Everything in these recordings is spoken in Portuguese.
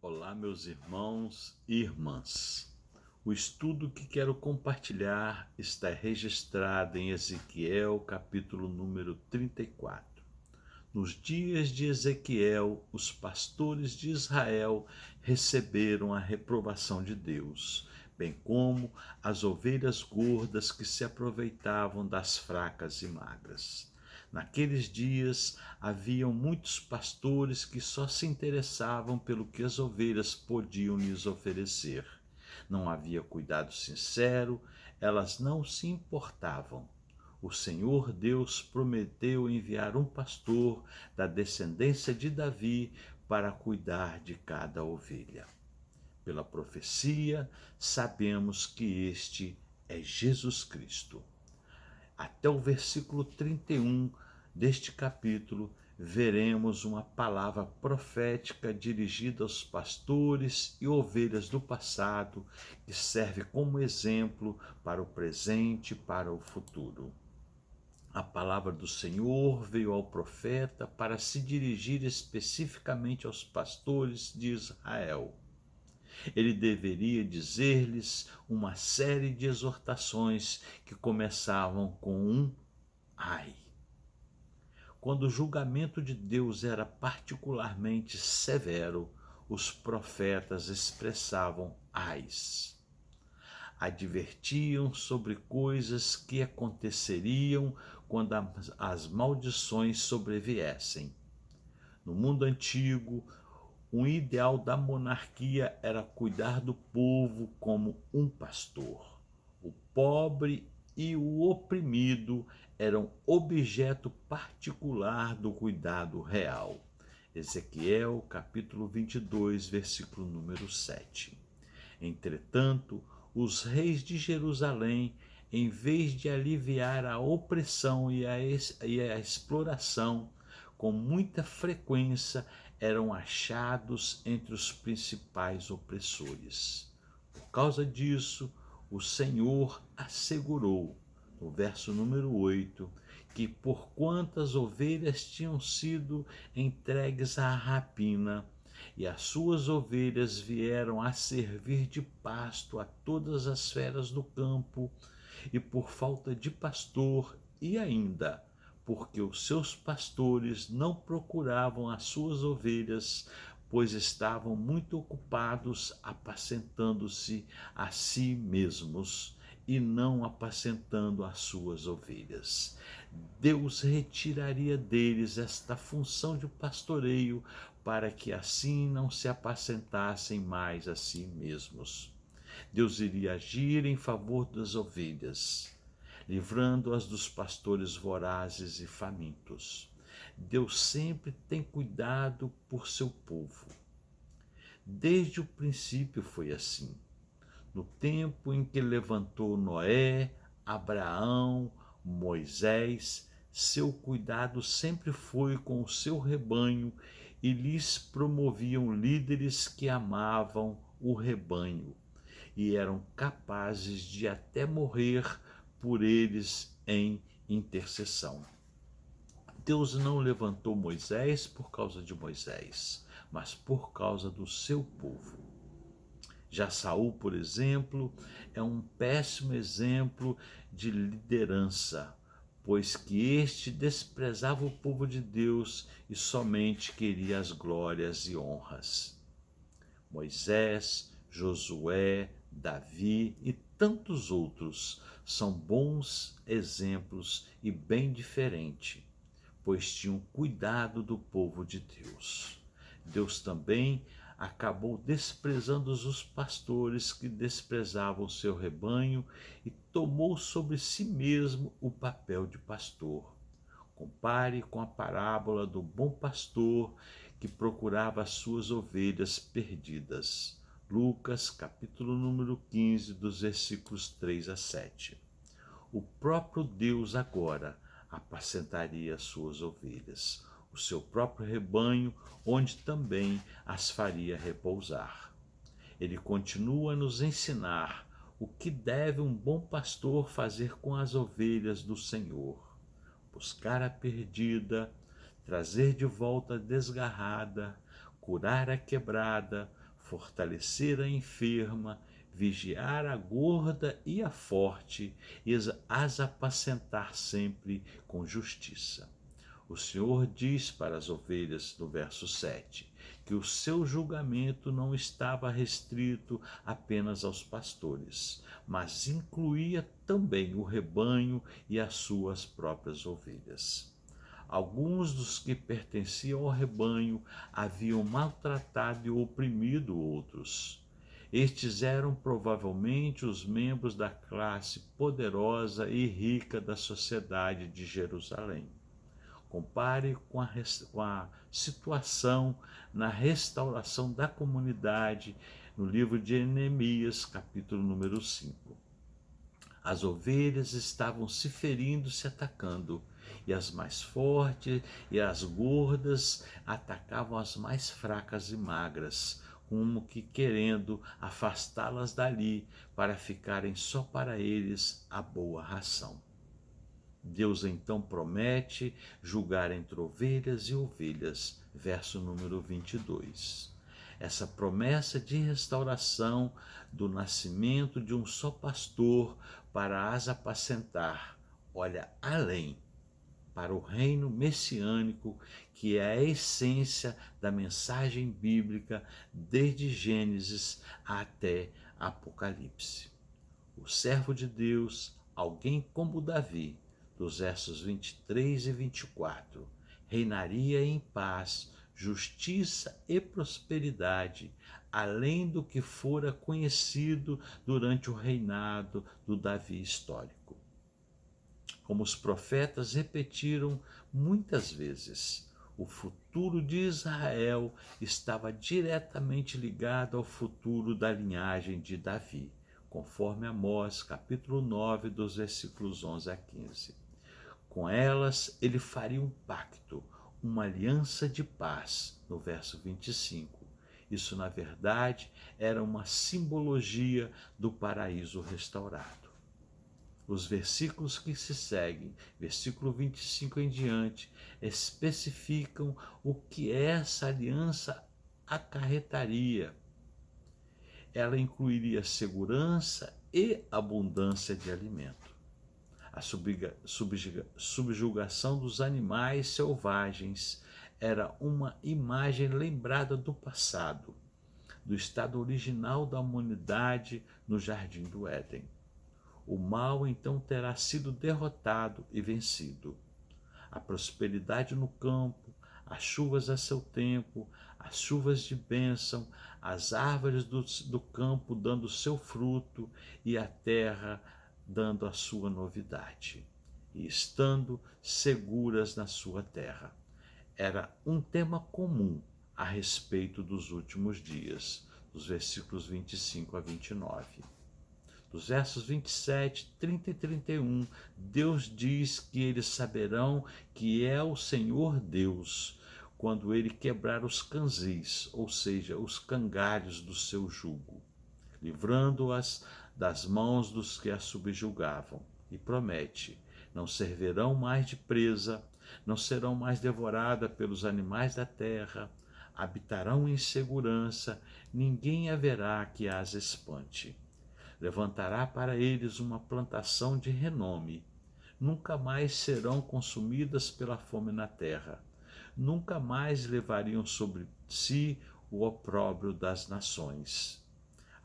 Olá, meus irmãos e irmãs. O estudo que quero compartilhar está registrado em Ezequiel, capítulo número 34. Nos dias de Ezequiel, os pastores de Israel receberam a reprovação de Deus, bem como as ovelhas gordas que se aproveitavam das fracas e magras. Naqueles dias haviam muitos pastores que só se interessavam pelo que as ovelhas podiam lhes oferecer. Não havia cuidado sincero, elas não se importavam. O Senhor Deus prometeu enviar um pastor da descendência de Davi para cuidar de cada ovelha. Pela profecia, sabemos que este é Jesus Cristo. Até o versículo 31 deste capítulo, veremos uma palavra profética dirigida aos pastores e ovelhas do passado, que serve como exemplo para o presente e para o futuro. A palavra do Senhor veio ao profeta para se dirigir especificamente aos pastores de Israel. Ele deveria dizer-lhes uma série de exortações que começavam com um ai. Quando o julgamento de Deus era particularmente severo, os profetas expressavam ais. Advertiam sobre coisas que aconteceriam quando as maldições sobreviessem. No mundo antigo, o ideal da monarquia era cuidar do povo como um pastor. O pobre e o oprimido eram objeto particular do cuidado real. Ezequiel, capítulo 22, versículo número 7. Entretanto, os reis de Jerusalém, em vez de aliviar a opressão e a exploração, com muita frequência eram achados entre os principais opressores. Por causa disso, o Senhor assegurou, no verso número 8, que por quantas ovelhas tinham sido entregues à rapina, e as suas ovelhas vieram a servir de pasto a todas as feras do campo, e por falta de pastor, e ainda porque os seus pastores não procuravam as suas ovelhas, pois estavam muito ocupados apacentando-se a si mesmos e não apacentando as suas ovelhas. Deus retiraria deles esta função de pastoreio para que assim não se apacentassem mais a si mesmos. Deus iria agir em favor das ovelhas, livrando-as dos pastores vorazes e famintos. Deus sempre tem cuidado por seu povo. Desde o princípio foi assim. No tempo em que levantou Noé, Abraão, Moisés, seu cuidado sempre foi com o seu rebanho e lhes promoviam líderes que amavam o rebanho e eram capazes de até morrer por eles em intercessão. Deus não levantou Moisés por causa de Moisés, mas por causa do seu povo. Já Saul, por exemplo, é um péssimo exemplo de liderança, pois que este desprezava o povo de Deus e somente queria as glórias e honras. Moisés, Josué, Davi e tantos outros são bons exemplos e bem diferentes, pois tinham cuidado do povo de Deus. Deus também acabou desprezando os pastores que desprezavam seu rebanho e tomou sobre si mesmo o papel de pastor. Compare com a parábola do bom pastor que procurava as suas ovelhas perdidas. Lucas, capítulo número 15, dos versículos 3 a 7. O próprio Deus agora apacentaria as suas ovelhas, o seu próprio rebanho, onde também as faria repousar. Ele continua a nos ensinar o que deve um bom pastor fazer com as ovelhas do Senhor: buscar a perdida, trazer de volta a desgarrada, curar a quebrada, fortalecer a enferma, vigiar a gorda e a forte, e as apacentar sempre com justiça. O Senhor diz para as ovelhas, no verso 7, que o seu julgamento não estava restrito apenas aos pastores, mas incluía também o rebanho e as suas próprias ovelhas. Alguns dos que pertenciam ao rebanho haviam maltratado e oprimido outros. Estes eram provavelmente os membros da classe poderosa e rica da sociedade de Jerusalém. Compare com a situação na restauração da comunidade no livro de Neemias, capítulo número 5. As ovelhas estavam se ferindo, se atacando, e as mais fortes e as gordas atacavam as mais fracas e magras, como que querendo afastá-las dali para ficarem só para eles a boa ração. Deus então promete julgar entre ovelhas e ovelhas, verso número 22. Essa promessa de restauração do nascimento de um só pastor para as apacentar, olha além, para o reino messiânico, que é a essência da mensagem bíblica desde Gênesis até Apocalipse. O servo de Deus, alguém como Davi, dos versos 23 e 24, reinaria em paz, justiça e prosperidade, além do que fora conhecido durante o reinado do Davi histórico. Como os profetas repetiram muitas vezes, o futuro de Israel estava diretamente ligado ao futuro da linhagem de Davi, conforme Amós, capítulo 9, dos versículos 11 a 15. Com elas ele faria um pacto, uma aliança de paz, no verso 25. Isso, na verdade, era uma simbologia do paraíso restaurado. Os versículos que se seguem, versículo 25 em diante, especificam o que essa aliança acarretaria. Ela incluiria segurança e abundância de alimento. A subjugação dos animais selvagens era uma imagem lembrada do passado, do estado original da humanidade no Jardim do Éden. O mal então terá sido derrotado e vencido. A prosperidade no campo, as chuvas a seu tempo, as chuvas de bênção, as árvores do campo dando seu fruto e a terra dando a sua novidade, e estando seguras na sua terra. Era um tema comum a respeito dos últimos dias, dos versículos 25 a 29. Dos versos 27, 30 e 31, Deus diz que eles saberão que é o Senhor Deus, quando ele quebrar os canzis, ou seja, os cangalhos do seu jugo, livrando-as das mãos dos que as subjugavam, e promete: não servirão mais de presa, não serão mais devoradas pelos animais da terra, habitarão em segurança, ninguém haverá que as espante. Levantará para eles uma plantação de renome, nunca mais serão consumidas pela fome na terra, nunca mais levariam sobre si o opróbrio das nações.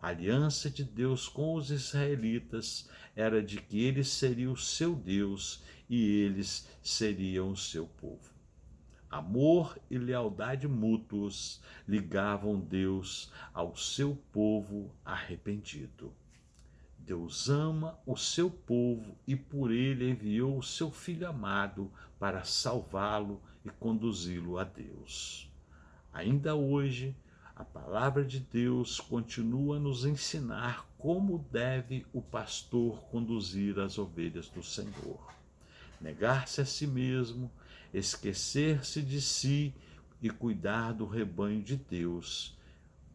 A aliança de Deus com os israelitas era de que ele seria o seu Deus e eles seriam o seu povo. Amor e lealdade mútuos ligavam Deus ao seu povo arrependido. Deus ama o seu povo e por ele enviou o seu Filho amado para salvá-lo e conduzi-lo a Deus. Ainda hoje, a palavra de Deus continua a nos ensinar como deve o pastor conduzir as ovelhas do Senhor. Negar-se a si mesmo, esquecer-se de si e cuidar do rebanho de Deus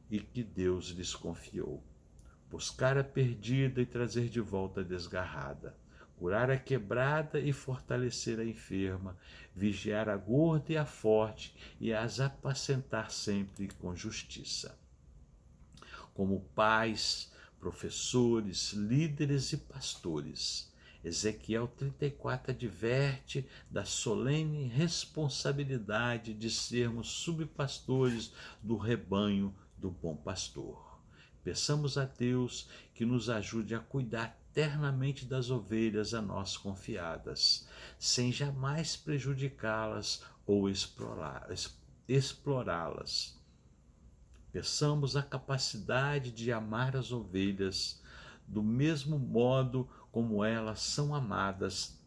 e que Deus lhes confiou. Buscar a perdida e trazer de volta a desgarrada. Curar a quebrada e fortalecer a enferma, vigiar a gorda e a forte e as apacentar sempre com justiça. como pais, professores, líderes e pastores. Ezequiel 34 adverte da solene responsabilidade de sermos subpastores do rebanho do bom pastor. Peçamos a Deus que nos ajude a cuidar ternamente das ovelhas a nós confiadas, sem jamais prejudicá-las ou explorá-las. Peçamos a capacidade de amar as ovelhas do mesmo modo como elas são amadas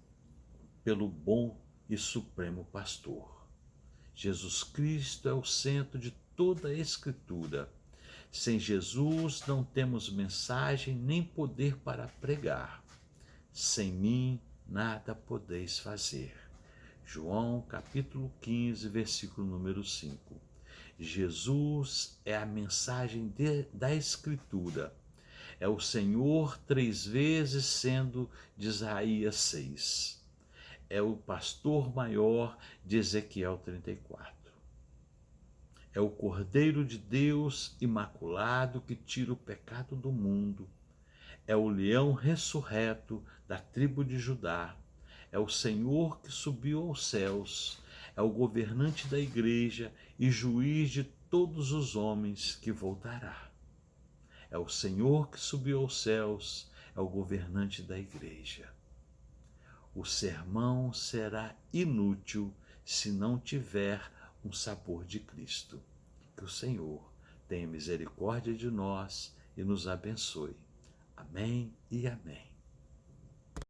pelo bom e supremo pastor. Jesus Cristo é o centro de toda a Escritura. Sem Jesus não temos mensagem nem poder para pregar. Sem mim nada podeis fazer. João capítulo 15, versículo número 5. Jesus é a mensagem da Escritura. É o Senhor 3 vezes, sendo de Isaías 6. É o pastor maior de Ezequiel 34. É o Cordeiro de Deus imaculado que tira o pecado do mundo. É o leão ressurreto da tribo de Judá. É o Senhor que subiu aos céus. É o governante da igreja e juiz de todos os homens que voltará. É o Senhor que subiu aos céus. É o governante da igreja. O sermão será inútil se não tiver um sabor de Cristo. Que o Senhor tenha misericórdia de nós e nos abençoe. Amém e amém.